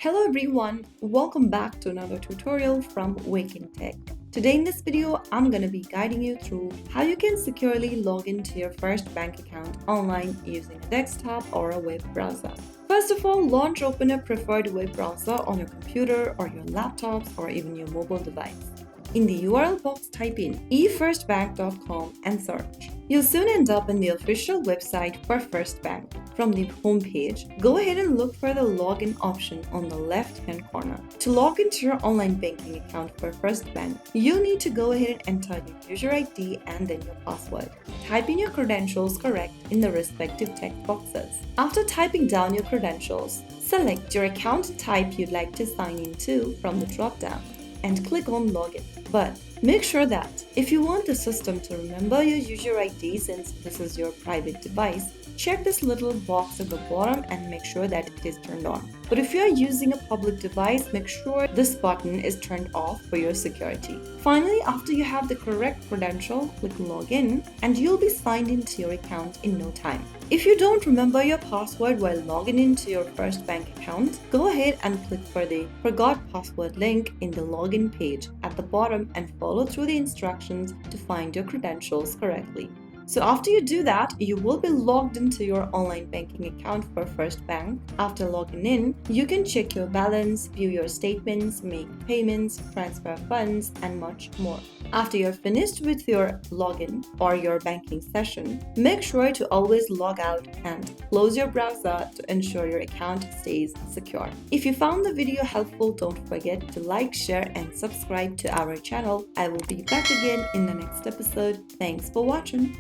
Hello everyone, welcome back to another tutorial from Wake&Tech. Today in this video, I'm going to be guiding you through how you can securely log into your first bank account online using a desktop or a web browser. First of all, launch open a preferred web browser on your computer or your laptops or even your mobile device. In the URL box, type in efirstbank.com and search. You'll soon end up in the official website for First Bank. From the home page, go ahead and look for the login option on the left-hand corner. To log into your online banking account for First Bank, you need to go ahead and enter your user ID and then your password. Type in your credentials correct in the respective text boxes. After typing down your credentials, select your account type you'd like to sign into from the drop-down and click on Login. But make sure that if you want the system to remember your user ID since this is your private device, check this little box at the bottom and make sure that it is turned on. But if you are using a public device, make sure this button is turned off for your security. Finally, after you have the correct credential, click Login and you'll be signed into your account in no time. If you don't remember your password while logging into your First Bank account, go ahead and click for the Forgot Password link in the login page at the bottom and follow through the instructions to find your credentials correctly. So after you do that, you will be logged into your online banking account for First Bank. After logging in, you can check your balance, view your statements, make payments, transfer funds, and much more. After you're finished with your login or your banking session, make sure to always log out and close your browser to ensure your account stays secure. If you found the video helpful, don't forget to like, share, and subscribe to our channel. I will be back again in the next episode. Thanks for watching.